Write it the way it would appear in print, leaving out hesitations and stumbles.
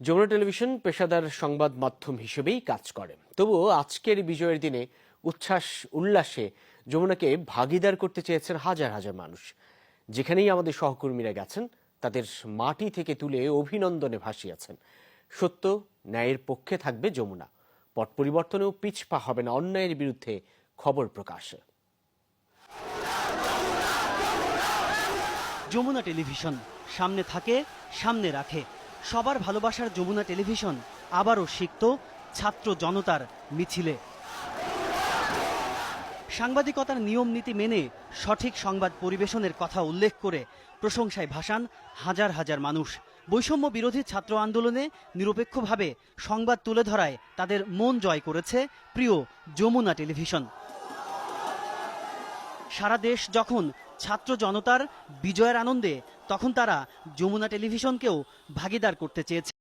Jamuna television পেশাদার সংবাদ মাধ্যম হিসেবেই কাজ করে। তবুও আজকের বিজয়ের দিনে উচ্ছ্বাস উল্লাসে যমুনাকে ভাগিদার করতে চেয়েছেন হাজার হাজার মানুষ। যেখানেই আমাদের সহকর্মীরা গেছেন, তাদের মাটি থেকে তুলে অভিনন্দনে ভাসিয়েছেন। সত্য ন্যায়ের পক্ষে থাকবে যমুনা, পট পরিবর্তনেও পিছপা হবে না অন্যায়ের বিরুদ্ধে খবর প্রকাশে। যমুনা টেলিভিশন সামনে থাকে, সামনে রাখে। সবার ভালোবাসার যমুনা টেলিভিশন আবারও সিক্ত ছাত্র জনতার মিছিলে। সাংবাদিকতার নিয়ম নীতি মেনে সঠিক সংবাদ পরিবেশনের কথা উল্লেখ করে প্রশংসায় ভাসান হাজার হাজার মানুষ। বৈষম্য বিরোধী ছাত্র আন্দোলনে নিরপেক্ষভাবে সংবাদ তুলে ধরায় তাদের মন জয় করেছে প্রিয় যমুনা টেলিভিশন। সারা দেশ যখন ছাত্র জনতার বিজয়ের আনন্দে, তখন তারা যমুনা টেলিভিশনকেও ভাগিদার করতে চেয়েছে।